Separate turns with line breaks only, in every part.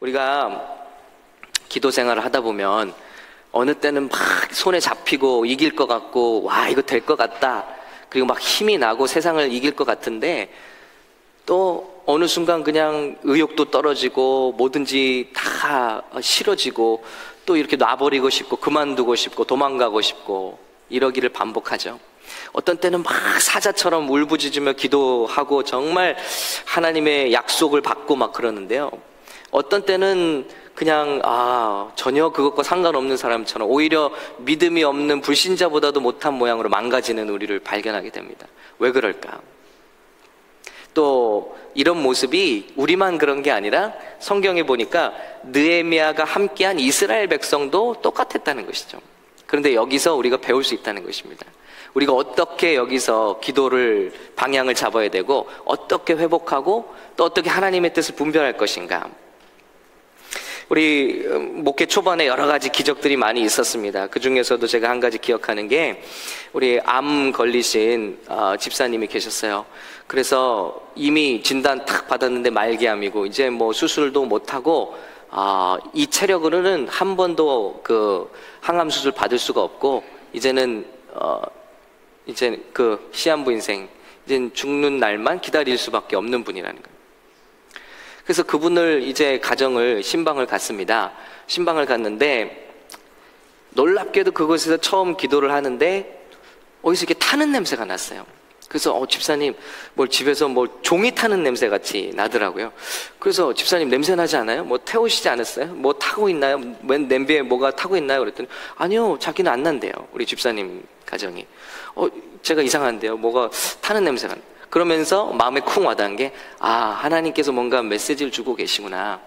우리가 기도 생활을 하다 보면 어느 때는 막 손에 잡히고 이길 것 같고, 와, 이거 될 것 같다. 그리고 막 힘이 나고 세상을 이길 것 같은데, 또 어느 순간 그냥 의욕도 떨어지고 뭐든지 다 싫어지고, 또 이렇게 놔버리고 싶고 그만두고 싶고 도망가고 싶고 이러기를 반복하죠. 어떤 때는 막 사자처럼 울부짖으며 기도하고 정말 하나님의 약속을 받고 막 그러는데요, 어떤 때는 그냥 전혀 그것과 상관없는 사람처럼 오히려 믿음이 없는 불신자보다도 못한 모양으로 망가지는 우리를 발견하게 됩니다. 왜 그럴까? 또 이런 모습이 우리만 그런 게 아니라 성경에 보니까 느헤미야가 함께한 이스라엘 백성도 똑같았다는 것이죠. 그런데 여기서 우리가 배울 수 있다는 것입니다. 우리가 어떻게 여기서 기도를 방향을 잡아야 되고 어떻게 회복하고 또 어떻게 하나님의 뜻을 분별할 것인가. 우리 목회 초반에 여러 가지 기적들이 많이 있었습니다. 그 중에서도 제가 한 가지 기억하는 게, 우리 암 걸리신 집사님이 계셨어요. 그래서 이미 진단 탁 받았는데 말기암이고 이제 뭐 수술도 못하고 이 체력으로는 한 번도 그 항암 수술 받을 수가 없고, 이제는 이제 그 시한부 인생, 이제 죽는 날만 기다릴 수밖에 없는 분이라는 거예요. 그래서 그분을 이제 가정을 신방을 갔습니다. 신방을 갔는데 놀랍게도 그곳에서 처음 기도를 하는데 어디서 이렇게 타는 냄새가 났어요. 그래서 집사님, 뭘 집에서 뭐 종이 타는 냄새 같이 나더라고요. 그래서 집사님 냄새 나지 않아요? 뭐 태우시지 않았어요? 뭐 타고 있나요? 웬 냄비에 뭐가 타고 있나요? 그랬더니 아니요, 자기는 안 난대요. 우리 집사님 가정이. 제가 이상한데요, 뭐가 타는 냄새가. 그러면서 마음에 쿵 와닿은 게, 하나님께서 뭔가 메시지를 주고 계시구나.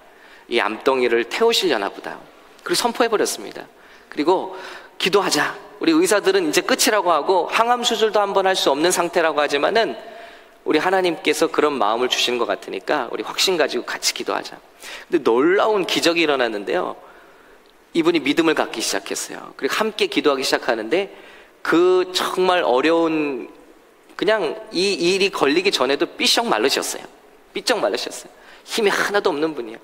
이 암덩이를 태우시려나 보다. 그리고 선포해버렸습니다. 그리고 기도하자. 우리 의사들은 이제 끝이라고 하고 항암 수술도 한번 할 수 없는 상태라고 하지만은 우리 하나님께서 그런 마음을 주시는 것 같으니까 우리 확신 가지고 같이 기도하자. 근데 놀라운 기적이 일어났는데요, 이분이 믿음을 갖기 시작했어요. 그리고 함께 기도하기 시작하는데 그 정말 어려운, 그냥 이 일이 걸리기 전에도 삐쩍 말르셨어요. 삐쩍 말르셨어요. 힘이 하나도 없는 분이에요.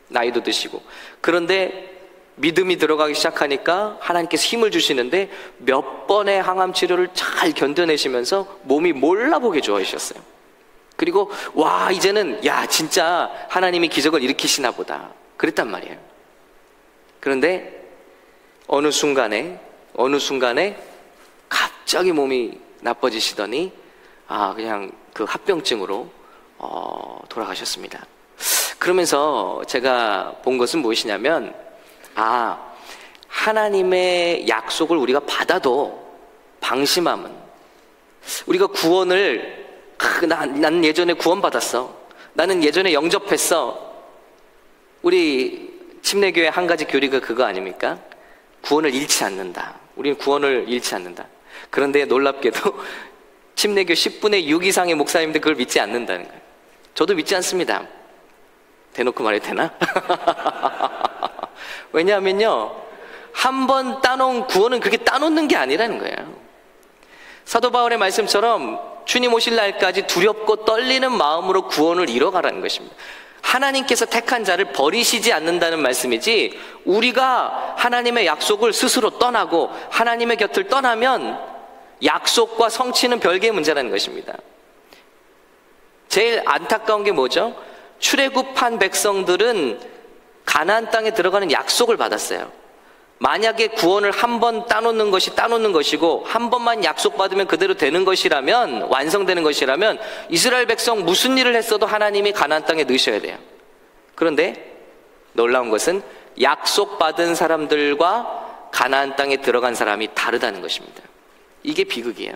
나이도 드시고. 그런데 믿음이 들어가기 시작하니까 하나님께서 힘을 주시는데 몇 번의 항암 치료를 잘 견뎌내시면서 몸이 몰라보게 좋아지셨어요. 그리고 와, 이제는 진짜 하나님이 기적을 일으키시나 보다 그랬단 말이에요. 그런데 어느 순간에 갑자기 몸이 나빠지시더니 그냥 그 합병증으로 돌아가셨습니다. 그러면서 제가 본 것은 무엇이냐면, 하나님의 약속을 우리가 받아도 방심하면, 우리가 구원을 나는 예전에 구원받았어, 나는 예전에 영접했어. 우리 침례교회 한 가지 교리가 그거 아닙니까? 구원을 잃지 않는다. 우리는 구원을 잃지 않는다. 그런데 놀랍게도 침례교 10분의 6 이상의 목사님들 그걸 믿지 않는다는 거예요. 저도 믿지 않습니다. 대놓고 말해도 되나? 왜냐하면요, 한 번 따놓은 구원은 그렇게 따놓는 게 아니라는 거예요. 사도 바울의 말씀처럼 주님 오실 날까지 두렵고 떨리는 마음으로 구원을 이뤄가라는 것입니다. 하나님께서 택한 자를 버리시지 않는다는 말씀이지, 우리가 하나님의 약속을 스스로 떠나고 하나님의 곁을 떠나면 약속과 성취는 별개의 문제라는 것입니다. 제일 안타까운 게 뭐죠? 출애굽한 백성들은 가나안 땅에 들어가는 약속을 받았어요. 만약에 구원을 한 번 따놓는 것이 따놓는 것이고 한 번만 약속받으면 그대로 되는 것이라면, 완성되는 것이라면 이스라엘 백성 무슨 일을 했어도 하나님이 가나안 땅에 넣으셔야 돼요. 그런데 놀라운 것은 약속받은 사람들과 가나안 땅에 들어간 사람이 다르다는 것입니다. 이게 비극이에요.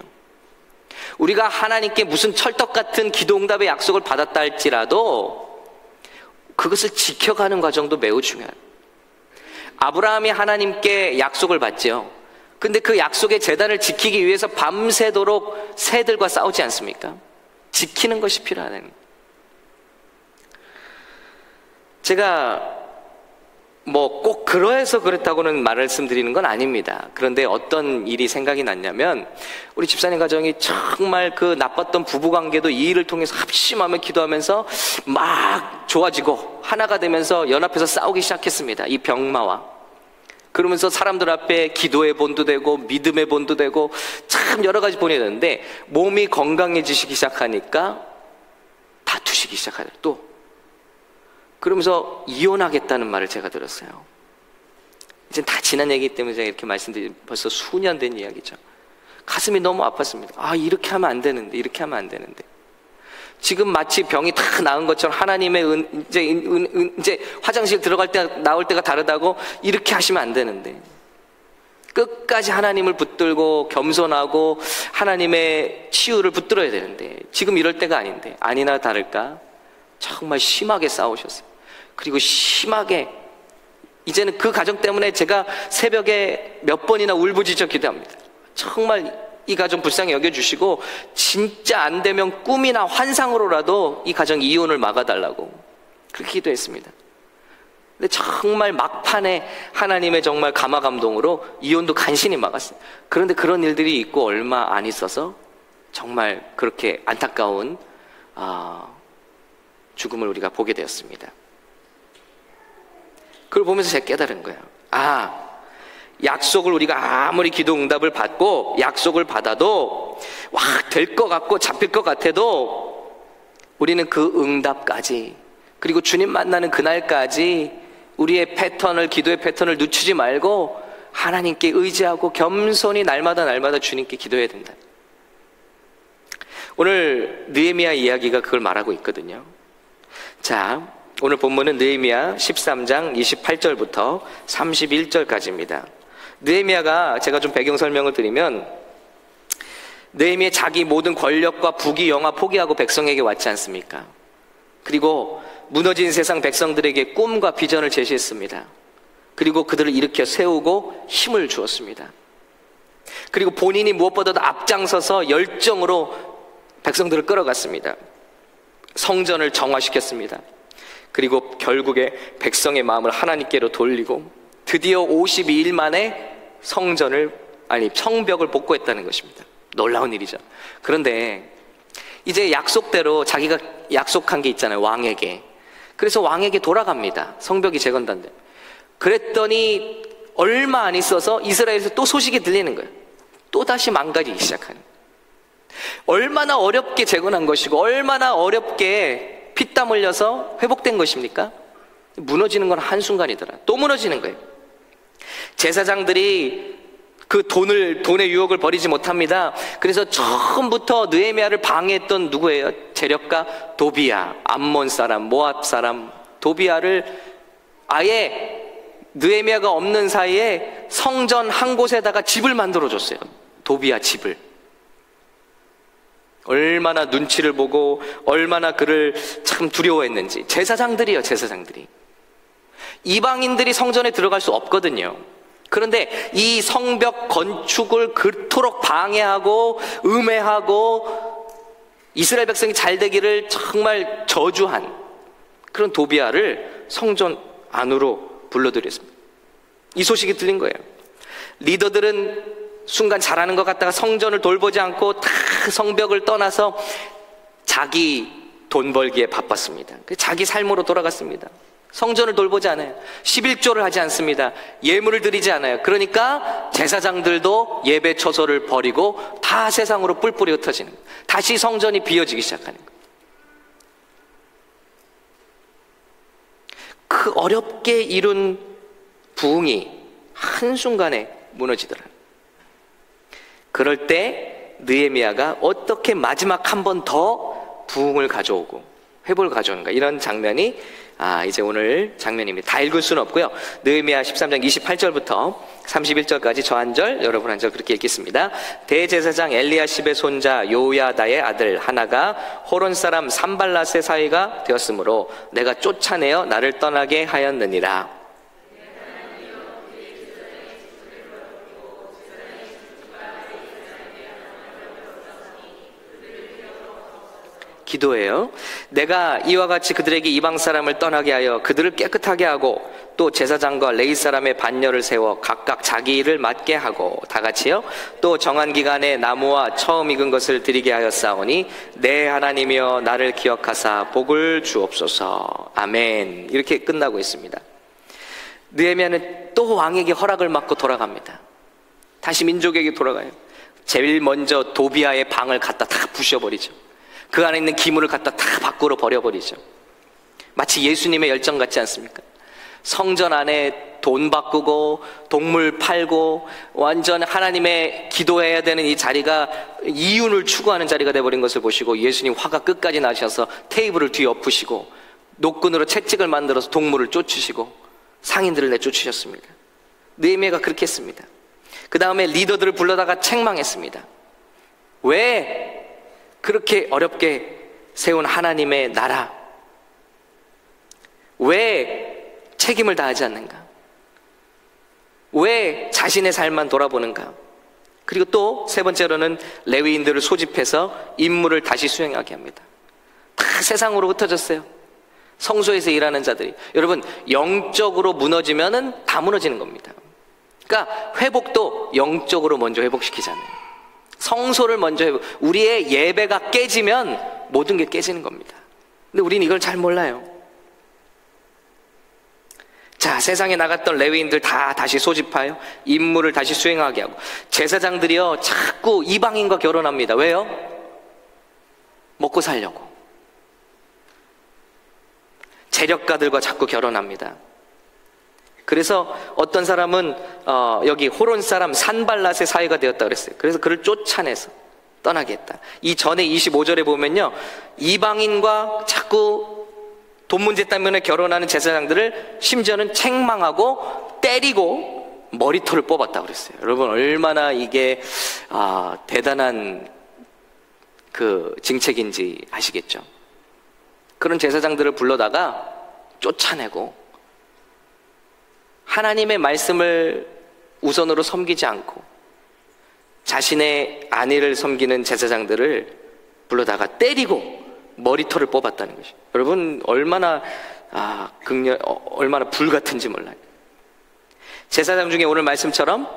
우리가 하나님께 무슨 철떡 같은 기도응답의 약속을 받았다 할지라도 그것을 지켜가는 과정도 매우 중요해요. 아브라함이 하나님께 약속을 받죠. 근데 그 약속의 제단을 지키기 위해서 밤새도록 새들과 싸우지 않습니까? 지키는 것이 필요하다는. 제가 뭐 꼭 그러해서 그랬다고는 말씀드리는 건 아닙니다. 그런데 어떤 일이 생각이 났냐면 우리 집사님 가정이 정말 그 나빴던 부부관계도 이 일을 통해서 합심하며 기도하면서 막 좋아지고 하나가 되면서 연합해서 싸우기 시작했습니다. 이 병마와. 그러면서 사람들 앞에 기도의 본도 되고 믿음의 본도 되고 참 여러 가지 본이 되는데 몸이 건강해지기 시작하니까 다투시기 시작하죠. 또 그러면서 이혼하겠다는 말을 제가 들었어요. 이제 다 지난 얘기이기 때문에 제가 이렇게 말씀드린 벌써 수년 된 이야기죠. 가슴이 너무 아팠습니다. 아, 이렇게 하면 안 되는데, 이렇게 하면 안 되는데. 지금 마치 병이 다 나은 것처럼 하나님의 이제 화장실 들어갈 때 나올 때가 다르다고 이렇게 하시면 안 되는데. 끝까지 하나님을 붙들고 겸손하고 하나님의 치유를 붙들어야 되는데 지금 이럴 때가 아닌데 아니나 다를까 정말 심하게 싸우셨어요. 그리고 심하게 이제는 그 가정 때문에 제가 새벽에 몇 번이나 울부짖어 기도합니다. 정말 이 가정 불쌍히 여겨주시고 진짜 안 되면 꿈이나 환상으로라도 이 가정 이혼을 막아달라고 그렇게 기도했습니다. 근데 정말 막판에 하나님의 정말 감화감동으로 이혼도 간신히 막았어요. 그런데 그런 일들이 있고 얼마 안 있어서 정말 그렇게 안타까운 죽음을 우리가 보게 되었습니다. 그걸 보면서 제가 깨달은 거예요. 약속을 우리가 아무리 기도 응답을 받고 약속을 받아도 될 것 같고 잡힐 것 같아도 우리는 그 응답까지 그리고 주님 만나는 그날까지 우리의 패턴을 기도의 패턴을 늦추지 말고 하나님께 의지하고 겸손히 날마다 주님께 기도해야 된다. 오늘 느헤미야 이야기가 그걸 말하고 있거든요. 자, 오늘 본문은 느헤미야 13장 28절부터 31절까지입니다. 느헤미야가 제가 좀 배경 설명을 드리면 느헤미야 자기 모든 권력과 부귀 영화 포기하고 백성에게 왔지 않습니까? 그리고 무너진 세상 백성들에게 꿈과 비전을 제시했습니다. 그리고 그들을 일으켜 세우고 힘을 주었습니다. 그리고 본인이 무엇보다도 앞장서서 열정으로 백성들을 끌어갔습니다. 성전을 정화시켰습니다. 그리고 결국에 백성의 마음을 하나님께로 돌리고 드디어 52일 만에 성벽을 복구했다는 것입니다. 놀라운 일이죠. 그런데 이제 약속대로 자기가 약속한 게 있잖아요. 왕에게. 그래서 왕에게 돌아갑니다. 성벽이 재건단데. 그랬더니 얼마 안 있어서 이스라엘에서 또 소식이 들리는 거예요. 또다시 망가지기 시작하는 거예요. 얼마나 어렵게 재건한 것이고 얼마나 어렵게 피땀 흘려서 회복된 것입니까? 무너지는 건 한순간이더라. 또 무너지는 거예요. 제사장들이 그 돈의 유혹을 버리지 못합니다. 그래서 처음부터 느헤미야를 방해했던 누구예요? 재력가 도비야, 암몬 사람, 모압 사람 도비야를 아예 느헤미야가 없는 사이에 성전 한 곳에다가 집을 만들어줬어요. 도비야 집을. 얼마나 눈치를 보고 얼마나 그를 참 두려워했는지. 제사장들이요, 제사장들이. 이방인들이 성전에 들어갈 수 없거든요. 그런데 이 성벽 건축을 그토록 방해하고 음해하고 이스라엘 백성이 잘 되기를 정말 저주한 그런 도비야를 성전 안으로 불러들였습니다. 이 소식이 들린 거예요. 리더들은 순간 잘하는 것 같다가 성전을 돌보지 않고 다 성벽을 떠나서 자기 돈 벌기에 바빴습니다. 자기 삶으로 돌아갔습니다. 성전을 돌보지 않아요. 11조를 하지 않습니다. 예물을 드리지 않아요. 그러니까 제사장들도 예배 처소를 버리고 다 세상으로 뿔뿔이 흩어지는 거예요. 다시 성전이 비어지기 시작하는 거예요. 그 어렵게 이룬 부흥이 한순간에 무너지더라. 그럴 때 느헤미야가 어떻게 마지막 한 번 더 부흥을 가져오고 회복을 가져오는가, 이런 장면이 이제 오늘 장면입니다. 다 읽을 수는 없고요. 느헤미야 13장 28절부터 31절까지 저 한 절, 여러분 한 절 그렇게 읽겠습니다. 대제사장 엘리야십의 손자 요야다의 아들 하나가 호론 사람 산발랏의 사위가 되었으므로 내가 쫓아내어 나를 떠나게 하였느니라. 기도예요. 내가 이와 같이 그들에게 이방 사람을 떠나게 하여 그들을 깨끗하게 하고 또 제사장과 레위 사람의 반열을 세워 각각 자기 일을 맡게 하고, 다 같이요. 또 정한 기간에 나무와 처음 익은 것을 드리게 하였사오니 내 하나님이여 나를 기억하사 복을 주옵소서. 아멘. 이렇게 끝나고 있습니다. 느헤미야는 또 왕에게 허락을 받고 돌아갑니다. 다시 민족에게 돌아가요. 제일 먼저 도비아의 방을 갖다 다 부셔버리죠. 그 안에 있는 기물을 갖다 다 밖으로 버려버리죠. 마치 예수님의 열정 같지 않습니까? 성전 안에 돈 바꾸고 동물 팔고 완전 하나님의 기도해야 되는 이 자리가 이윤을 추구하는 자리가 돼버린 것을 보시고 예수님 화가 끝까지 나셔서 테이블을 뒤엎으시고 노끈으로 채찍을 만들어서 동물을 쫓으시고 상인들을 내쫓으셨습니다. 느헤미야가 그렇게 했습니다. 그 다음에 리더들을 불러다가 책망했습니다. 왜 그렇게 어렵게 세운 하나님의 나라, 왜 책임을 다하지 않는가? 왜 자신의 삶만 돌아보는가? 그리고 또 세 번째로는 레위인들을 소집해서 임무를 다시 수행하게 합니다. 다 세상으로 흩어졌어요. 성소에서 일하는 자들이. 여러분, 영적으로 무너지면은 다 무너지는 겁니다. 그러니까 회복도 영적으로 먼저 회복시키잖아요. 성소를 먼저 회복. 우리의 예배가 깨지면 모든 게 깨지는 겁니다. 근데 우리는 이걸 잘 몰라요. 자, 세상에 나갔던 레위인들 다 다시 소집하여 임무를 다시 수행하게 하고, 제사장들이요 자꾸 이방인과 결혼합니다. 왜요? 먹고 살려고. 재력가들과 자꾸 결혼합니다. 그래서 어떤 사람은 여기 호론 사람 산발랏의 사이가 되었다 그랬어요. 그래서 그를 쫓아내서 떠나게 했다. 이 전에 25절에 보면요, 이방인과 자꾸 돈 문제 때문에 결혼하는 제사장들을 심지어는 책망하고 때리고 머리털을 뽑았다고 그랬어요. 여러분, 얼마나 이게 대단한 그 징책인지 아시겠죠? 그런 제사장들을 불러다가 쫓아내고 하나님의 말씀을 우선으로 섬기지 않고 자신의 아내를 섬기는 제사장들을 불러다가 때리고 머리털을 뽑았다는 것이. 여러분, 얼마나 얼마나 불같은지 몰라요. 제사장 중에 오늘 말씀처럼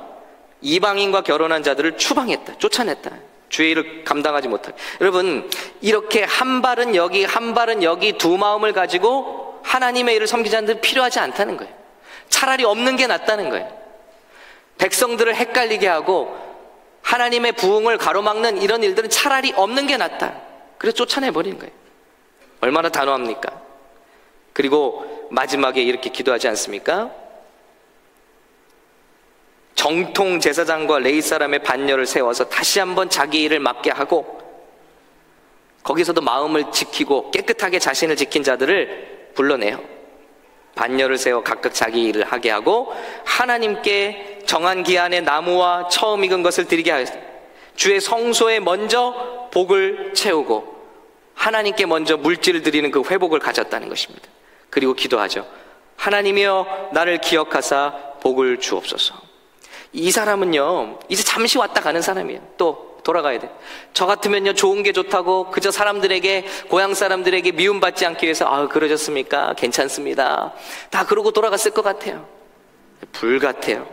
이방인과 결혼한 자들을 추방했다, 쫓아냈다. 주의 일을 감당하지 못하게. 여러분, 이렇게 한 발은 여기 한 발은 여기 두 마음을 가지고 하나님의 일을 섬기지 않는 데는 필요하지 않다는 거예요. 차라리 없는 게 낫다는 거예요. 백성들을 헷갈리게 하고 하나님의 부흥을 가로막는 이런 일들은 차라리 없는 게 낫다. 그래서 쫓아내버리는 거예요. 얼마나 단호합니까? 그리고 마지막에 이렇게 기도하지 않습니까? 정통 제사장과 레위 사람의 반열을 세워서 다시 한번 자기 일을 맡게 하고, 거기서도 마음을 지키고 깨끗하게 자신을 지킨 자들을 불러내요. 반열을 세워 각각 자기 일을 하게 하고 하나님께 정한 기한에 나무와 처음 익은 것을 드리게 하였어요. 주의 성소에 먼저 복을 채우고 하나님께 먼저 물질을 드리는 그 회복을 가졌다는 것입니다. 그리고 기도하죠. 하나님이여 나를 기억하사 복을 주옵소서. 이 사람은요 이제 잠시 왔다 가는 사람이에요. 또 돌아가야 돼. 저 같으면요 좋은 게 좋다고 그저 사람들에게, 고향 사람들에게 미움받지 않기 위해서 그러셨습니까? 괜찮습니다. 다 그러고 돌아갔을 것 같아요. 불같아요.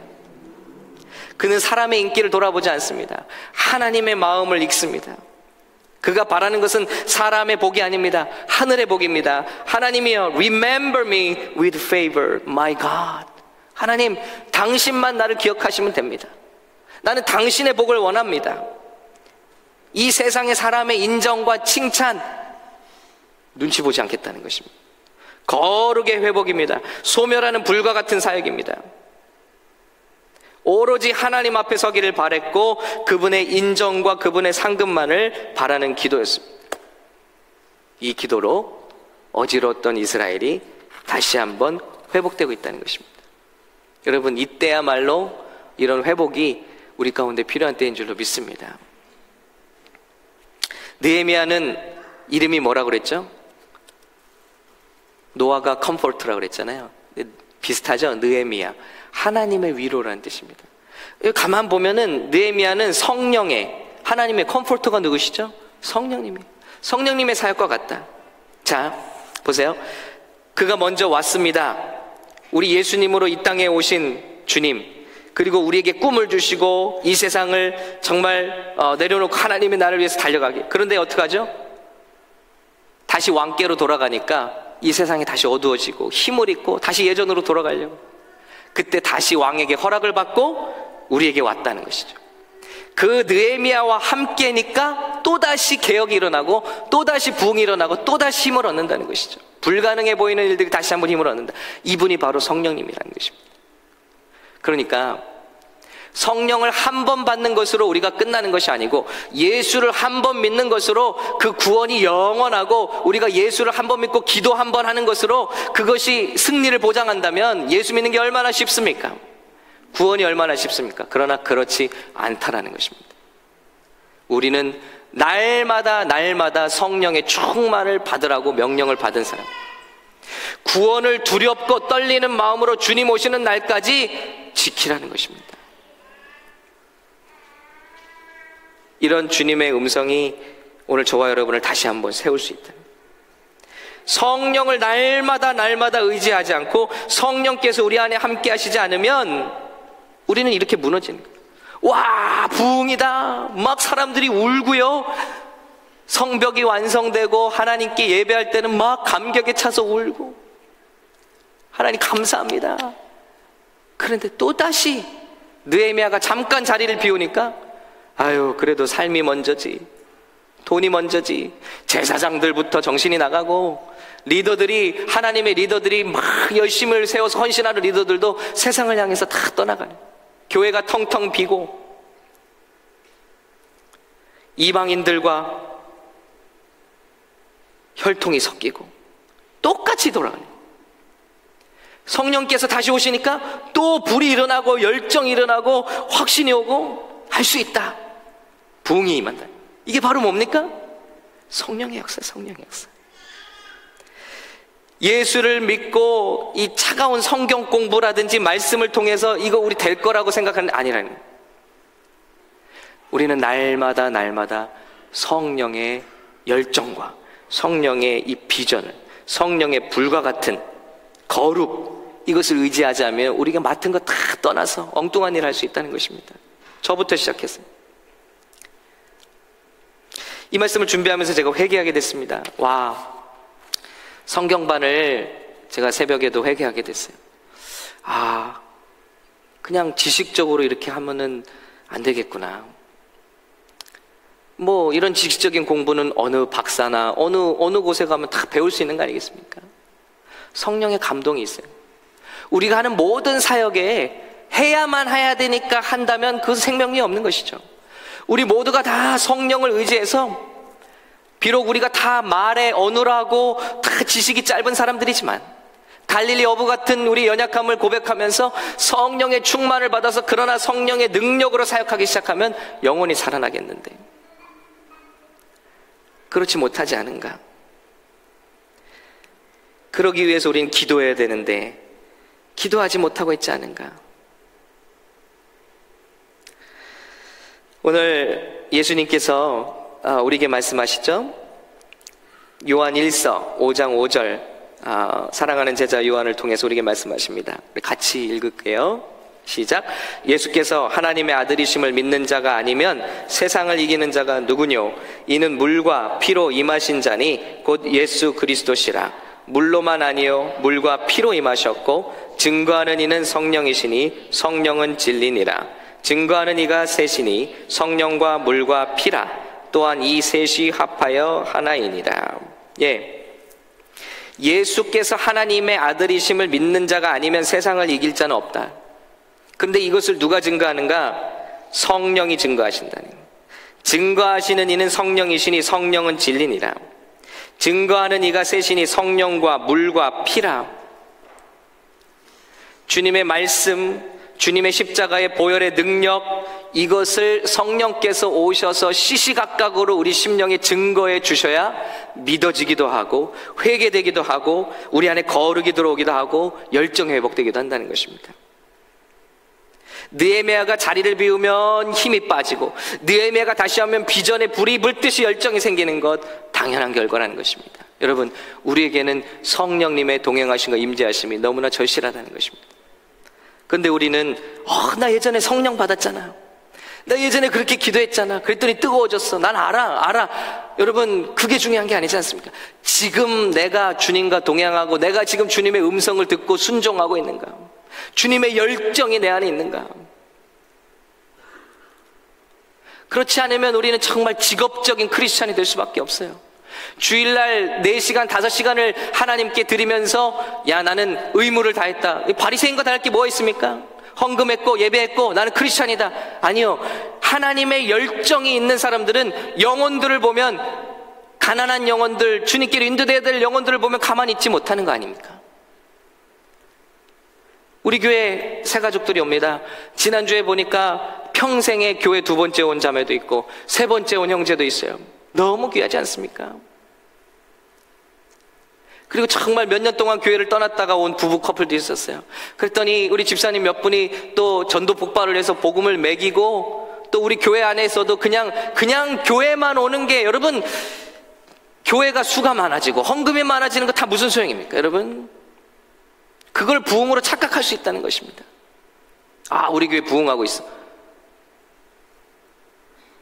그는 사람의 인기를 돌아보지 않습니다. 하나님의 마음을 읽습니다. 그가 바라는 것은 사람의 복이 아닙니다. 하늘의 복입니다. 하나님이여 remember me with favor, my God. 하나님, 당신만 나를 기억하시면 됩니다. 나는 당신의 복을 원합니다. 이 세상의 사람의 인정과 칭찬 눈치 보지 않겠다는 것입니다. 거룩의 회복입니다. 소멸하는 불과 같은 사역입니다. 오로지 하나님 앞에 서기를 바랬고 그분의 인정과 그분의 상급만을 바라는 기도였습니다. 이 기도로 어지러웠던 이스라엘이 다시 한번 회복되고 있다는 것입니다. 여러분, 이때야말로 이런 회복이 우리 가운데 필요한 때인 줄로 믿습니다. 느헤미야는 이름이 뭐라고 그랬죠? 노아가 컴포트라고 그랬잖아요. 비슷하죠? 느헤미야. 하나님의 위로라는 뜻입니다. 가만 보면은 느헤미야는 성령의, 하나님의 컴포터가 누구시죠? 성령님이. 성령님의 사역과 같다. 자, 보세요. 그가 먼저 왔습니다. 우리 예수님으로 이 땅에 오신 주님, 그리고 우리에게 꿈을 주시고 이 세상을 정말 내려놓고 하나님의 나라를 위해서 달려가게. 그런데 어떡하죠? 다시 왕께로 돌아가니까 이 세상이 다시 어두워지고 힘을 잃고 다시 예전으로 돌아가려고. 그때 다시 왕에게 허락을 받고 우리에게 왔다는 것이죠. 그 느헤미야와 함께니까 또다시 개혁이 일어나고 또다시 부흥이 일어나고 또다시 힘을 얻는다는 것이죠. 불가능해 보이는 일들이 다시 한번 힘을 얻는다. 이분이 바로 성령님이라는 것입니다. 그러니까 성령을 한 번 받는 것으로 우리가 끝나는 것이 아니고 예수를 한 번 믿는 것으로 그 구원이 영원하고, 우리가 예수를 한 번 믿고 기도 한 번 하는 것으로 그것이 승리를 보장한다면 예수 믿는 게 얼마나 쉽습니까? 구원이 얼마나 쉽습니까? 그러나 그렇지 않다라는 것입니다. 우리는 날마다 성령의 충만을 받으라고 명령을 받은 사람, 구원을 두렵고 떨리는 마음으로 주님 오시는 날까지 지키라는 것입니다. 이런 주님의 음성이 오늘 저와 여러분을 다시 한번 세울 수 있다. 성령을 날마다 의지하지 않고 성령께서 우리 안에 함께 하시지 않으면 우리는 이렇게 무너지는 거예요. 와, 부흥이다. 막 사람들이 울고요. 성벽이 완성되고 하나님께 예배할 때는 막 감격에 차서 울고, 하나님 감사합니다. 그런데 또다시 느헤미야가 잠깐 자리를 비우니까 아유, 그래도 삶이 먼저지, 돈이 먼저지, 제사장들부터 정신이 나가고, 리더들이, 하나님의 리더들이 막 열심을 세워서 헌신하는 리더들도 세상을 향해서 다 떠나가요. 교회가 텅텅 비고 이방인들과 혈통이 섞이고 똑같이 돌아가요. 성령께서 다시 오시니까 또 불이 일어나고 열정이 일어나고 확신이 오고 할 수 있다. 부흥이 임한다. 이게 바로 뭡니까? 성령의 역사, 성령의 역사. 예수를 믿고 이 차가운 성경 공부라든지 말씀을 통해서 이거 우리 될 거라고 생각하는 게 아니라는 거예요. 우리는 날마다 성령의 열정과 성령의 이 비전을, 성령의 불과 같은 거룩, 이것을 의지하자면 우리가 맡은 거 다 떠나서 엉뚱한 일을 할 수 있다는 것입니다. 저부터 시작했어요. 이 말씀을 준비하면서 제가 회개하게 됐습니다. 와, 성경반을 제가 새벽에도 회개하게 됐어요. 아, 그냥 지식적으로 이렇게 하면은 안 되겠구나. 뭐 이런 지식적인 공부는 어느 박사나 어느 곳에 가면 다 배울 수 있는 거 아니겠습니까? 성령의 감동이 있어요. 우리가 하는 모든 사역에 해야만 해야 되니까 한다면 그 생명이 없는 것이죠. 우리 모두가 다 성령을 의지해서, 비록 우리가 다 말에 어눌하고 다 지식이 짧은 사람들이지만 갈릴리 어부 같은 우리 연약함을 고백하면서 성령의 충만을 받아서, 그러나 성령의 능력으로 사역하기 시작하면 영혼이 살아나겠는데 그렇지 못하지 않은가? 그러기 위해서 우리는 기도해야 되는데 기도하지 못하고 있지 않은가? 오늘 예수님께서 우리에게 말씀하시죠. 요한 1서 5장 5절, 사랑하는 제자 요한을 통해서 우리에게 말씀하십니다. 우리 같이 읽을게요. 시작. 예수께서 하나님의 아들이심을 믿는 자가 아니면 세상을 이기는 자가 누구뇨? 이는 물과 피로 임하신 자니 곧 예수 그리스도시라. 물로만 아니요 물과 피로 임하셨고 증거하는 이는 성령이시니 성령은 진리니라. 증거하는 이가 셋이니 성령과 물과 피라. 또한 이 셋이 합하여 하나이니라. 예수께서 하나님의 아들이심을 믿는 자가 아니면 세상을 이길 자는 없다. 근데 이것을 누가 증거하는가? 성령이 증거하신다는 거예요. 증거하시는 이는 성령이시니 성령은 진리니라. 증거하는 이가 셋이니 성령과 물과 피라. 주님의 말씀, 주님의 십자가의 보혈의 능력, 이것을 성령께서 오셔서 시시각각으로 우리 심령에 증거해 주셔야 믿어지기도 하고 회개되기도 하고 우리 안에 거룩이 들어오기도 하고 열정이 회복되기도 한다는 것입니다. 느헤미야가 자리를 비우면 힘이 빠지고, 느헤미야가 다시 하면 비전에 불이 불듯이 열정이 생기는 것, 당연한 결과라는 것입니다. 여러분, 우리에게는 성령님의 동행하심과 임재하심이 너무나 절실하다는 것입니다. 그런데 우리는 나 예전에 성령 받았잖아, 나 예전에 그렇게 기도했잖아, 그랬더니 뜨거워졌어, 난 알아. 여러분, 그게 중요한 게 아니지 않습니까? 지금 내가 주님과 동행하고 내가 지금 주님의 음성을 듣고 순종하고 있는가? 주님의 열정이 내 안에 있는가? 그렇지 않으면 우리는 정말 직업적인 크리스찬이 될 수밖에 없어요. 주일날 4시간, 5시간을 하나님께 드리면서 나는 의무를 다했다. 바리새인과 다를 게 뭐가 있습니까? 헌금했고 예배했고 나는 크리스찬이다. 아니요. 하나님의 열정이 있는 사람들은 영혼들을 보면, 가난한 영혼들, 주님께로 인도돼야 될 영혼들을 보면 가만히 있지 못하는 거 아닙니까? 우리 교회 새 가족들이 옵니다. 지난주에 보니까 평생에 교회 2번째 온 자매도 있고 3번째 온 형제도 있어요. 너무 귀하지 않습니까? 그리고 정말 몇 년 동안 교회를 떠났다가 온 부부 커플도 있었어요. 그랬더니 우리 집사님 몇 분이 또 전도 복발을 해서 복음을 먹이고, 또 우리 교회 안에서도 그냥 교회만 오는 게, 여러분, 교회가 수가 많아지고 헌금이 많아지는 거 다 무슨 소용입니까? 여러분, 그걸 부흥으로 착각할 수 있다는 것입니다. 우리 교회 부흥하고 있어.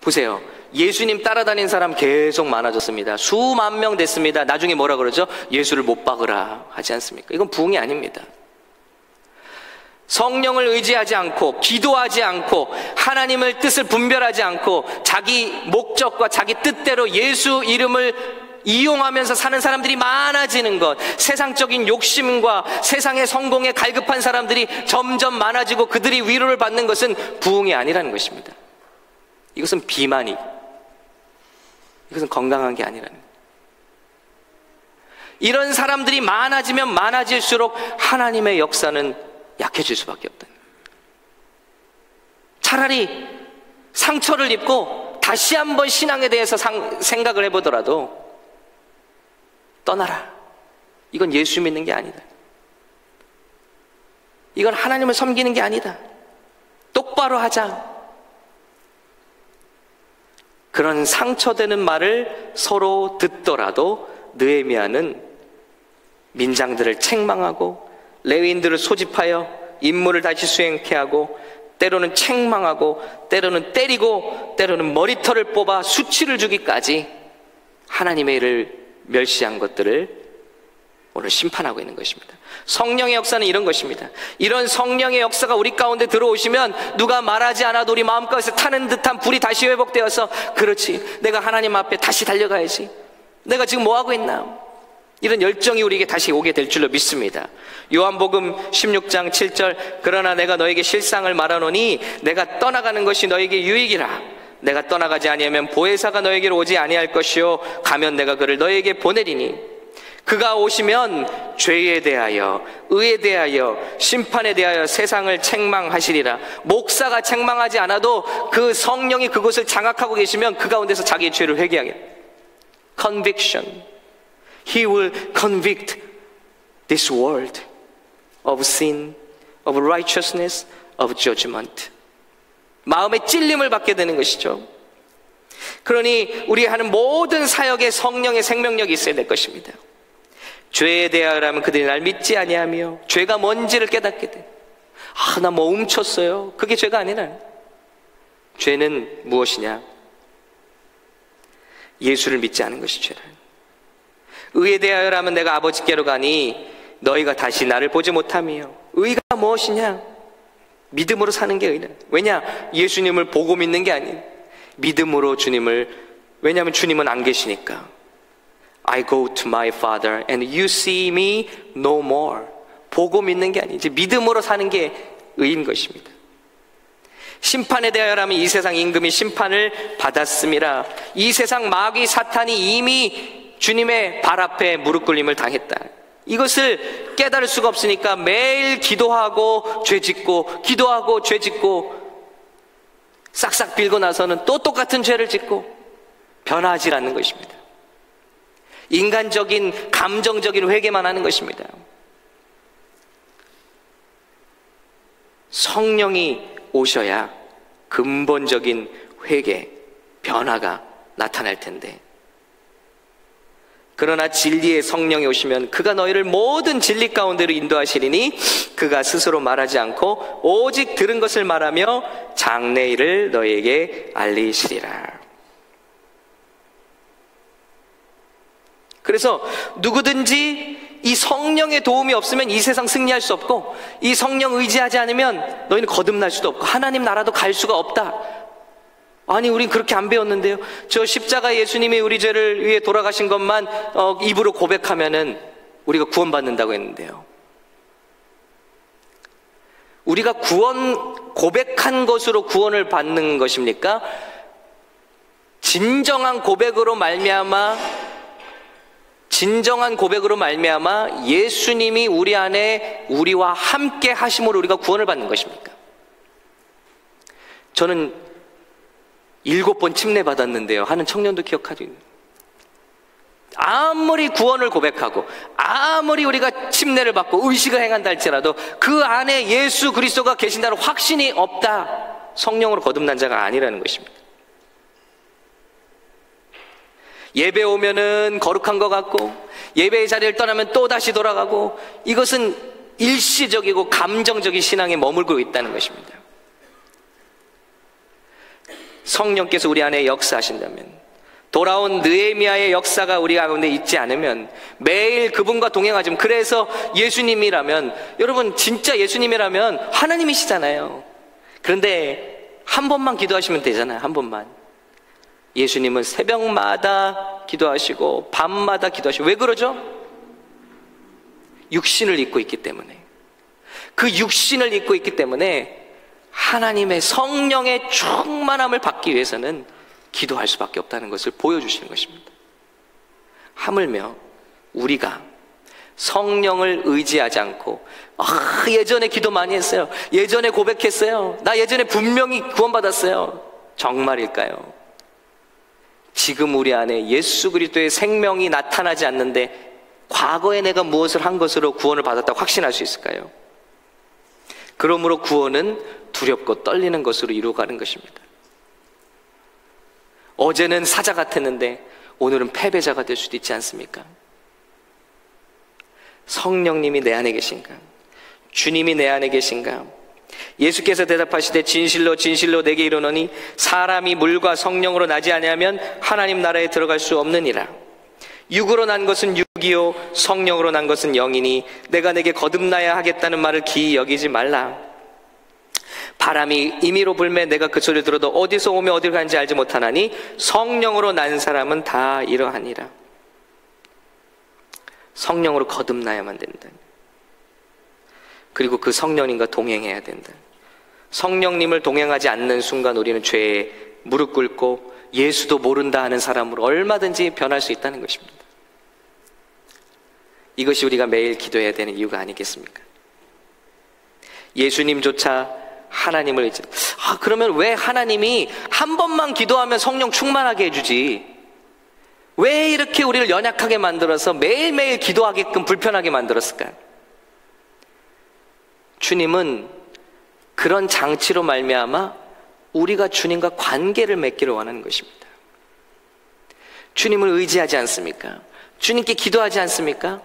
보세요. 예수님 따라다닌 사람 계속 많아졌습니다. 수만 명 됐습니다. 나중에 뭐라 그러죠? 예수를 못 박으라 하지 않습니까? 이건 부흥이 아닙니다. 성령을 의지하지 않고, 기도하지 않고, 하나님의 뜻을 분별하지 않고, 자기 목적과 자기 뜻대로 예수 이름을 이용하면서 사는 사람들이 많아지는 것, 세상적인 욕심과 세상의 성공에 갈급한 사람들이 점점 많아지고 그들이 위로를 받는 것은 부흥이 아니라는 것입니다. 이것은 비만이, 이것은 건강한 게 아니라는 거예요. 이런 사람들이 많아지면 많아질수록 하나님의 역사는 약해질 수밖에 없다. 차라리 상처를 입고 다시 한번 신앙에 대해서 생각을 해보더라도 떠나라. 이건 예수 믿는 게 아니다. 이건 하나님을 섬기는 게 아니다. 똑바로 하자. 그런 상처되는 말을 서로 듣더라도 느헤미야는 민장들을 책망하고 레위인들을 소집하여 임무를 다시 수행케 하고, 때로는 책망하고 때로는 때리고 때로는 머리털을 뽑아 수치를 주기까지 하나님의 일을 멸시한 것들을 오늘 심판하고 있는 것입니다. 성령의 역사는 이런 것입니다. 이런 성령의 역사가 우리 가운데 들어오시면 누가 말하지 않아도 우리 마음가에서 타는 듯한 불이 다시 회복되어서, 그렇지, 내가 하나님 앞에 다시 달려가야지, 내가 지금 뭐하고 있나, 이런 열정이 우리에게 다시 오게 될 줄로 믿습니다. 요한복음 16장 7절, 그러나 내가 너에게 실상을 말하노니 내가 떠나가는 것이 너에게 유익이라. 내가 떠나가지 아니하면 보혜사가 너에게로 오지 아니할 것이요 가면 내가 그를 너에게 보내리니 그가 오시면 죄에 대하여, 의에 대하여, 심판에 대하여 세상을 책망하시리라. 목사가 책망하지 않아도 그 성령이 그곳을 장악하고 계시면 그 가운데서 자기의 죄를 회개하게. Conviction. He will convict this world of sin, of righteousness, of judgment. 마음의 찔림을 받게 되는 것이죠. 그러니 우리 하는 모든 사역에 성령의 생명력이 있어야 될 것입니다. 죄에 대하여라면 그들이 날 믿지 아니하며, 죄가 뭔지를 깨닫게 돼. 나 뭐 훔쳤어요. 그게 죄가 아니라, 죄는 무엇이냐? 예수를 믿지 않은 것이 죄라. 의에 대하여라면 내가 아버지께로 가니 너희가 다시 나를 보지 못하며. 의가 무엇이냐? 믿음으로 사는 게 의다. 왜냐? 예수님을 보고 믿는 게 아니에요. 믿음으로 주님을, 왜냐하면 주님은 안 계시니까. I go to my Father and you see me no more. 보고 믿는 게 아니지, 믿음으로 사는 게 의인 것입니다. 심판에 대하여라면 이 세상 임금이 심판을 받았음이라. 이 세상 마귀 사탄이 이미 주님의 발 앞에 무릎 꿇림을 당했다. 이것을 깨달을 수가 없으니까 매일 기도하고 죄짓고, 기도하고 죄짓고, 싹싹 빌고 나서는 또 똑같은 죄를 짓고 변하지 않는 것입니다. 인간적인 감정적인 회개만 하는 것입니다. 성령이 오셔야 근본적인 회개, 변화가 나타날 텐데, 그러나 진리의 성령이 오시면 그가 너희를 모든 진리 가운데로 인도하시리니 그가 스스로 말하지 않고 오직 들은 것을 말하며 장래일을 너희에게 알리시리라. 그래서 누구든지 이 성령의 도움이 없으면 이 세상 승리할 수 없고, 이 성령 의지하지 않으면 너희는 거듭날 수도 없고 하나님 나라도 갈 수가 없다. 아니, 우린 그렇게 안 배웠는데요. 저 십자가 예수님이 우리 죄를 위해 돌아가신 것만 입으로 고백하면은 우리가 구원받는다고 했는데요. 우리가 고백한 것으로 구원을 받는 것입니까? 진정한 고백으로 말미암아 예수님이 우리 안에 우리와 함께 하심으로 우리가 구원을 받는 것입니까? 저는 7번 침례 받았는데요 하는 청년도 기억하죠. 아무리 구원을 고백하고 아무리 우리가 침례를 받고 의식을 행한다 할지라도 그 안에 예수 그리스도가 계신다는 확신이 없다, 성령으로 거듭난 자가 아니라는 것입니다. 예배 오면은 거룩한 것 같고 예배의 자리를 떠나면 또다시 돌아가고, 이것은 일시적이고 감정적인 신앙에 머물고 있다는 것입니다. 성령께서 우리 안에 역사하신다면, 돌아온 느헤미야의 역사가 우리 가운데 있지 않으면, 매일 그분과 동행하지만, 그래서 예수님이라면, 여러분 진짜 예수님이라면 하나님이시잖아요. 그런데 한 번만 기도하시면 되잖아요. 한 번만. 예수님은 새벽마다 기도하시고 밤마다 기도하시고, 왜 그러죠? 육신을 입고 있기 때문에. 그 육신을 입고 있기 때문에 하나님의 성령의 충만함을 받기 위해서는 기도할 수밖에 없다는 것을 보여주시는 것입니다. 하물며 우리가 성령을 의지하지 않고, 예전에 기도 많이 했어요, 예전에 고백했어요, 나 예전에 분명히 구원받았어요, 정말일까요? 지금 우리 안에 예수 그리스도의 생명이 나타나지 않는데 과거에 내가 무엇을 한 것으로 구원을 받았다고 확신할 수 있을까요? 그러므로 구원은 두렵고 떨리는 것으로 이루어가는 것입니다. 어제는 사자 같았는데 오늘은 패배자가 될 수도 있지 않습니까? 성령님이 내 안에 계신가? 주님이 내 안에 계신가? 예수께서 대답하시되 진실로 진실로 내게 이르노니 사람이 물과 성령으로 나지 아니하면 하나님 나라에 들어갈 수 없느니라. 육으로 난 것은 육이요 성령으로 난 것은 영이니 내가 내게 거듭나야 하겠다는 말을 기이 여기지 말라. 바람이 임의로 불매 내가 그 소리를 들어도 어디서 오며 어디로 가는지 알지 못하나니 성령으로 난 사람은 다 이러하니라. 성령으로 거듭나야만 된다. 그리고 그 성령님과 동행해야 된다. 성령님을 동행하지 않는 순간 우리는 죄에 무릎 꿇고 예수도 모른다 하는 사람으로 얼마든지 변할 수 있다는 것입니다. 이것이 우리가 매일 기도해야 되는 이유가 아니겠습니까? 예수님조차 하나님을 의지. 그러면 왜 하나님이 한 번만 기도하면 성령 충만하게 해주지? 왜 이렇게 우리를 연약하게 만들어서 매일매일 기도하게끔 불편하게 만들었을까요? 주님은 그런 장치로 말미암아 우리가 주님과 관계를 맺기를 원하는 것입니다. 주님을 의지하지 않습니까? 주님께 기도하지 않습니까?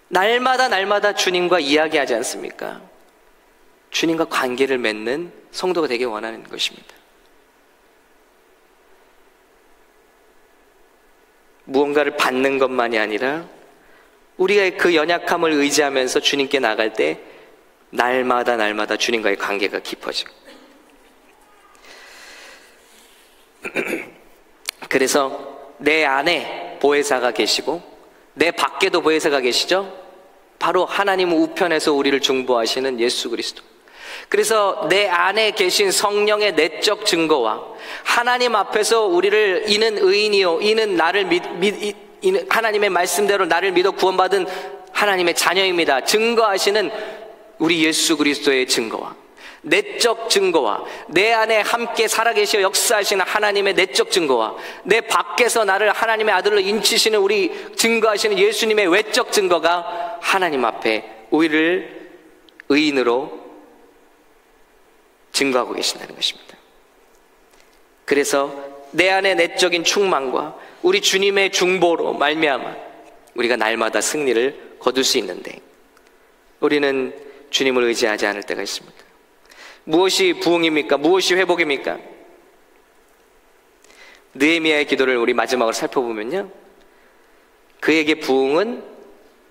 날마다 주님과 이야기하지 않습니까? 주님과 관계를 맺는 성도가 되길 원하는 것입니다. 무언가를 받는 것만이 아니라 우리가 그 연약함을 의지하면서 주님께 나갈 때 날마다 주님과의 관계가 깊어지고, 그래서 내 안에 보혜사가 계시고 내 밖에도 보혜사가 계시죠? 바로 하나님 우편에서 우리를 중보하시는 예수 그리스도. 그래서 내 안에 계신 성령의 내적 증거와 하나님 앞에서 우리를 이는 의인이요 이는 나를 이는 하나님의 말씀대로 나를 믿어 구원받은 하나님의 자녀입니다 증거하시는 우리 예수 그리스도의 증거와 내적 증거와 내 안에 함께 살아계시어 역사하시는 하나님의 내적 증거와 내 밖에서 나를 하나님의 아들로 인치시는 우리 증거하시는 예수님의 외적 증거가 하나님 앞에 우리를 의인으로 증거하고 계신다는 것입니다. 그래서 내 안의 내적인 충만과 우리 주님의 중보로 말미암아 우리가 날마다 승리를 거둘 수 있는데, 우리는 주님을 의지하지 않을 때가 있습니다. 무엇이 부흥입니까? 무엇이 회복입니까? 느헤미야의 기도를 우리 마지막으로 살펴보면요, 그에게 부흥은,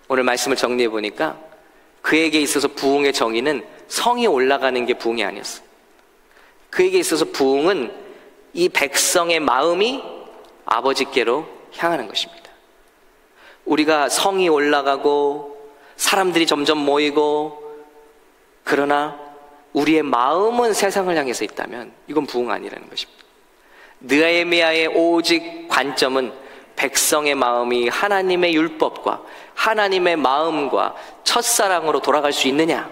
오늘 말씀을 정리해 보니까 그에게 있어서 부흥의 정의는 성이 올라가는 게 부흥이 아니었어요. 그에게 있어서 부흥은 이 백성의 마음이 아버지께로 향하는 것입니다. 우리가 성이 올라가고 사람들이 점점 모이고, 그러나 우리의 마음은 세상을 향해서 있다면 이건 부흥 아니라는 것입니다. 느헤미야의 오직 관점은 백성의 마음이 하나님의 율법과 하나님의 마음과 첫사랑으로 돌아갈 수 있느냐,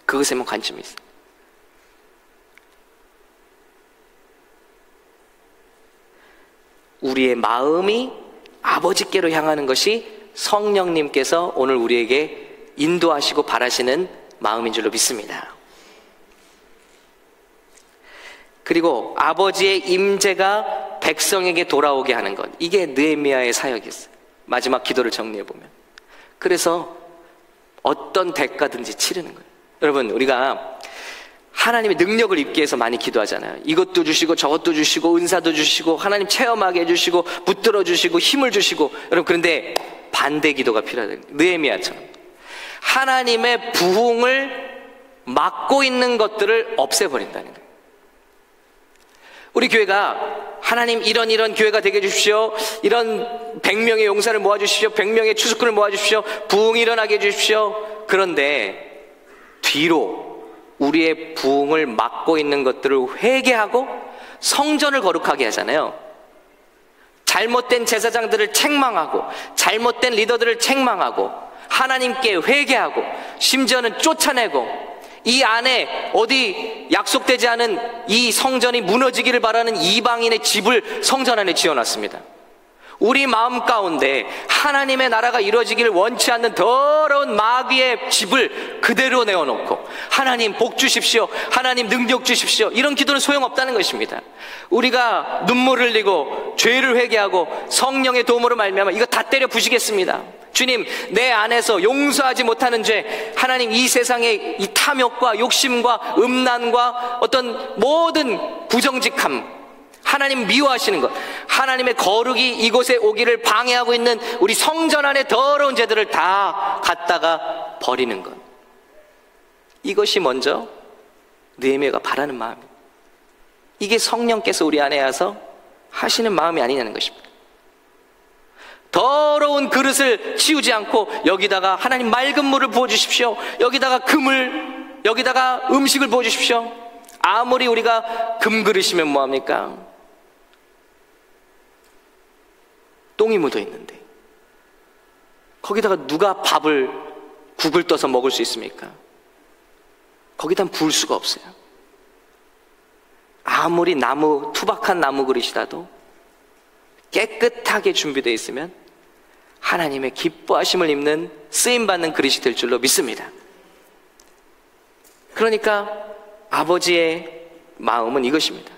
그것에만 관점이 있어요. 우리의 마음이 아버지께로 향하는 것이 성령님께서 오늘 우리에게 인도하시고 바라시는 마음인 줄로 믿습니다. 그리고 아버지의 임재가 백성에게 돌아오게 하는 것, 이게 느헤미야의 사역이었어요. 마지막 기도를 정리해보면. 그래서 어떤 대가든지 치르는 거예요. 여러분, 우리가 하나님의 능력을 입기 위해서 많이 기도하잖아요. 이것도 주시고 저것도 주시고 은사도 주시고 하나님 체험하게 해주시고 붙들어 주시고 힘을 주시고. 여러분, 그런데 반대 기도가 필요하다. 느헤미야처럼 하나님의 부흥을 막고 있는 것들을 없애버린다는 거예요. 우리 교회가 하나님 이런 교회가 되게 해주십시오, 이런 100명의 용사를 모아주십시오, 100명의 추수꾼을 모아주십시오, 부흥이 일어나게 해주십시오. 그런데 뒤로 우리의 부흥을 막고 있는 것들을 회개하고 성전을 거룩하게 하잖아요. 잘못된 제사장들을 책망하고 잘못된 리더들을 책망하고 하나님께 회개하고 심지어는 쫓아내고, 이 안에 어디 약속되지 않은 이 성전이 무너지기를 바라는 이방인의 집을 성전 안에 지어놨습니다. 우리 마음 가운데 하나님의 나라가 이루어지기를 원치 않는 더러운 마귀의 집을 그대로 내어놓고 하나님 복 주십시오, 하나님 능력 주십시오, 이런 기도는 소용없다는 것입니다. 우리가 눈물 흘리고 죄를 회개하고 성령의 도움으로 말미암아 이거 다 때려 부시겠습니다. 주님, 내 안에서 용서하지 못하는 죄, 하나님 이 세상의 이 탐욕과 욕심과 음란과 어떤 모든 부정직함, 하나님 미워하시는 것, 하나님의 거룩이 이곳에 오기를 방해하고 있는 우리 성전 안의 더러운 죄들을 다 갖다가 버리는 것, 이것이 먼저 느헤미야가 바라는 마음입니다. 이게 성령께서 우리 안에 와서 하시는 마음이 아니냐는 것입니다. 더러운 그릇을 치우지 않고 여기다가 하나님 맑은 물을 부어주십시오, 여기다가 금을, 여기다가 음식을 부어주십시오. 아무리 우리가 금그릇이면 뭐합니까? 똥이 묻어 있는데 거기다가 누가 밥을 국을 떠서 먹을 수 있습니까? 거기다 부을 수가 없어요. 아무리 투박한 나무 그릇이라도 깨끗하게 준비되어 있으면 하나님의 기뻐하심을 입는 쓰임받는 그릇이 될 줄로 믿습니다. 그러니까 아버지의 마음은 이것입니다.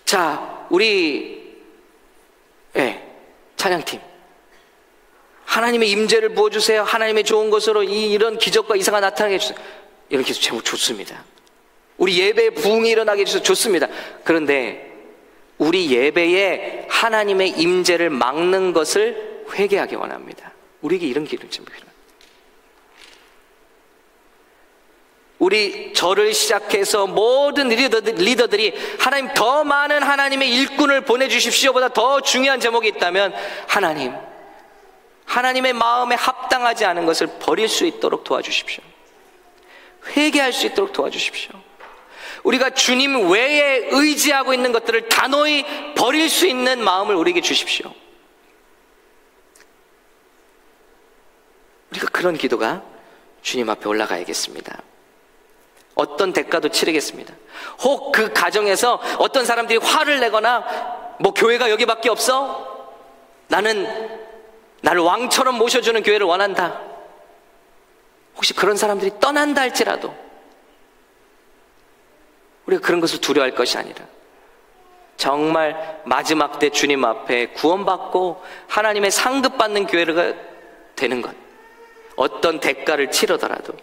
자, 우리 찬양팀, 하나님의 임재를 부어주세요, 하나님의 좋은 것으로 이런 기적과 이사가 나타나게 해주세요, 이런 기도 제목 좋습니다. 우리 예배에 부흥이 일어나게 해주셔서 좋습니다. 그런데 우리 예배에 하나님의 임재를 막는 것을 회개하기 원합니다. 우리에게 이런 기도를 좀 필요합니다. 우리 절을 시작해서 모든 리더들이 하나님 더 많은 하나님의 일꾼을 보내주십시오 보다 더 중요한 제목이 있다면 하나님의 마음에 합당하지 않은 것을 버릴 수 있도록 도와주십시오. 회개할 수 있도록 도와주십시오. 우리가 주님 외에 의지하고 있는 것들을 단호히 버릴 수 있는 마음을 우리에게 주십시오. 우리가 그런 기도가 주님 앞에 올라가야겠습니다. 어떤 대가도 치르겠습니다. 혹 그 가정에서 어떤 사람들이 화를 내거나 뭐 교회가 여기밖에 없어? 나는 나를 왕처럼 모셔주는 교회를 원한다. 혹시 그런 사람들이 떠난다 할지라도 우리가 그런 것을 두려워할 것이 아니라 정말 마지막 때 주님 앞에 구원받고 하나님의 상급받는 교회가 되는 것, 어떤 대가를 치르더라도.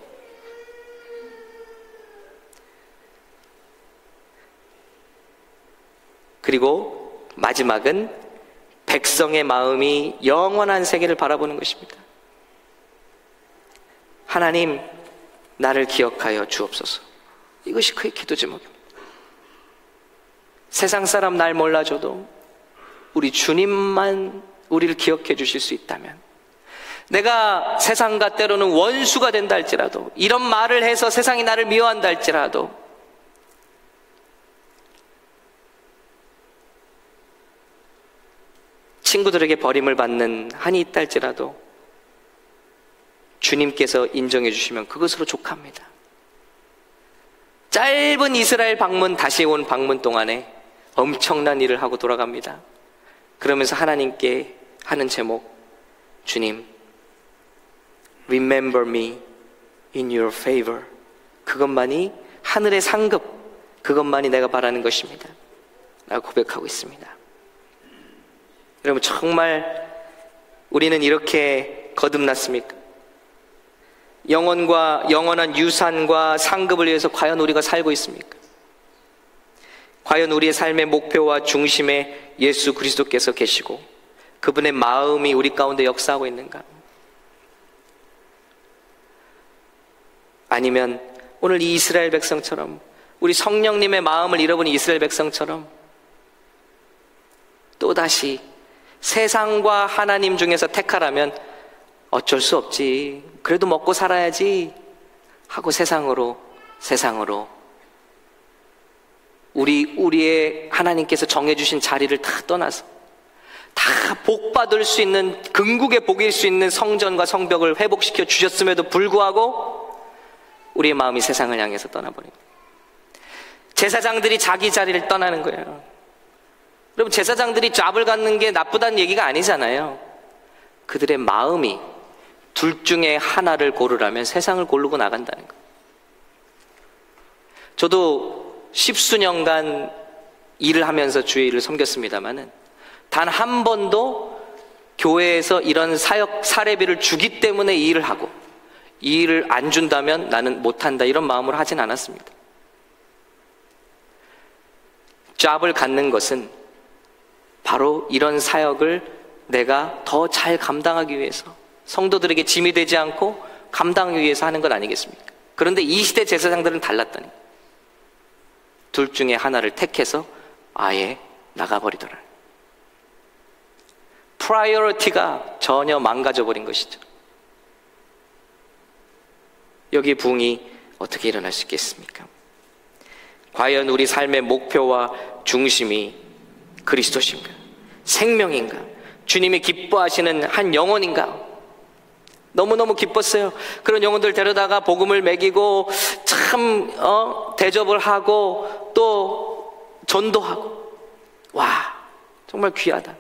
그리고 마지막은 백성의 마음이 영원한 세계를 바라보는 것입니다. 하나님, 나를 기억하여 주옵소서. 이것이 그의 기도 제목입니다. 세상 사람 날 몰라줘도 우리 주님만 우리를 기억해 주실 수 있다면, 내가 세상과 때로는 원수가 된다 할지라도, 이런 말을 해서 세상이 나를 미워한다 할지라도, 친구들에게 버림을 받는 한이 있다 할지라도 주님께서 인정해 주시면 그것으로 족합니다. 짧은 이스라엘 방문, 다시 온 방문 동안에 엄청난 일을 하고 돌아갑니다. 그러면서 하나님께 하는 제목, 주님, Remember me in your favor. 그것만이 하늘의 상급, 그것만이 내가 바라는 것입니다 라고 고백하고 있습니다. 여러분, 정말 우리는 이렇게 거듭났습니까? 영원한 유산과 상급을 위해서 과연 우리가 살고 있습니까? 과연 우리의 삶의 목표와 중심에 예수 그리스도께서 계시고 그분의 마음이 우리 가운데 역사하고 있는가? 아니면 오늘 이 이스라엘 백성처럼, 우리 성령님의 마음을 잃어버린 이스라엘 백성처럼 또다시 세상과 하나님 중에서 택하라면 어쩔 수 없지, 그래도 먹고 살아야지 하고 세상으로 우리의 하나님께서 정해주신 자리를 다 떠나서, 다 복받을 수 있는, 긍국의 복일 수 있는 성전과 성벽을 회복시켜 주셨음에도 불구하고 우리의 마음이 세상을 향해서 떠나버립니다. 제사장들이 자기 자리를 떠나는 거예요. 여러분, 제사장들이 잡을 갖는 게 나쁘다는 얘기가 아니잖아요. 그들의 마음이 둘 중에 하나를 고르라면 세상을 고르고 나간다는 거예요. 저도 10수년간 일을 하면서 주의 일을 섬겼습니다마는 단 한 번도 교회에서 이런 사례비를 주기 때문에 이 일을 하고, 이 일을 안 준다면 나는 못한다, 이런 마음으로 하진 않았습니다. 잡을 갖는 것은 바로 이런 사역을 내가 더 잘 감당하기 위해서, 성도들에게 짐이 되지 않고 감당하기 위해서 하는 것 아니겠습니까? 그런데 이 시대 제사장들은 달랐다니, 둘 중에 하나를 택해서 아예 나가버리더라. 프라이어리티가 전혀 망가져버린 것이죠. 여기 부흥이 어떻게 일어날 수 있겠습니까? 과연 우리 삶의 목표와 중심이 그리스도신가? 생명인가? 주님이 기뻐하시는 한 영혼인가? 너무너무 기뻤어요. 그런 영혼들 데려다가 복음을 먹이고 참 대접을 하고 또 전도하고, 와, 정말 귀하다.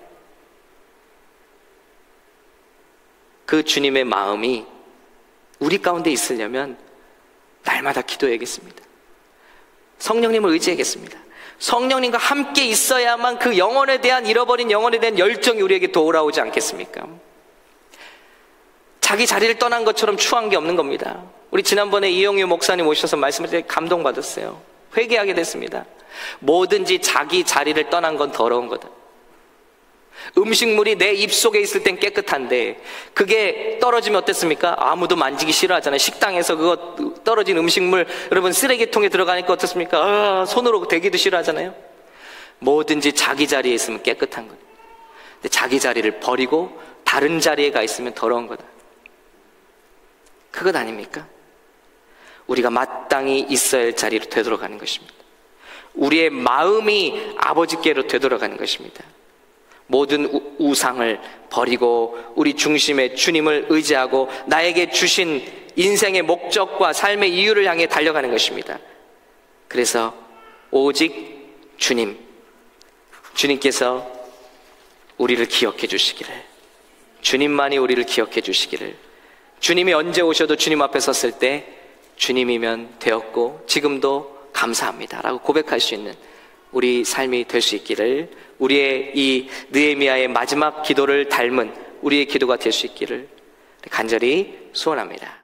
그 주님의 마음이 우리 가운데 있으려면 날마다 기도해야겠습니다. 성령님을 의지하겠습니다. 성령님과 함께 있어야만 그 영혼에 대한, 잃어버린 영혼에 대한 열정이 우리에게 돌아오지 않겠습니까? 자기 자리를 떠난 것처럼 추한 게 없는 겁니다. 우리 지난번에 이용유 목사님 오셔서 말씀을 되게 감동받았어요. 회개하게 됐습니다. 뭐든지 자기 자리를 떠난 건 더러운 거다. 음식물이 내 입속에 있을 땐 깨끗한데 그게 떨어지면 어땠습니까? 아무도 만지기 싫어하잖아요. 식당에서 그거 떨어진 음식물, 여러분 쓰레기통에 들어가니까 어떻습니까? 손으로 대기도 싫어하잖아요. 뭐든지 자기 자리에 있으면 깨끗한 거예요. 근데 자기 자리를 버리고 다른 자리에 가 있으면 더러운 거다. 그것 아닙니까? 우리가 마땅히 있어야 할 자리로 되돌아가는 것입니다. 우리의 마음이 아버지께로 되돌아가는 것입니다. 모든 우상을 버리고 우리 중심에 주님을 의지하고 나에게 주신 인생의 목적과 삶의 이유를 향해 달려가는 것입니다. 그래서 오직 주님께서 우리를 기억해 주시기를, 주님만이 우리를 기억해 주시기를, 주님이 언제 오셔도 주님 앞에 섰을 때 주님이면 되었고 지금도 감사합니다라고 고백할 수 있는 우리 삶이 될 수 있기를, 우리의 이 느헤미야의 마지막 기도를 닮은 우리의 기도가 될 수 있기를 간절히 소원합니다.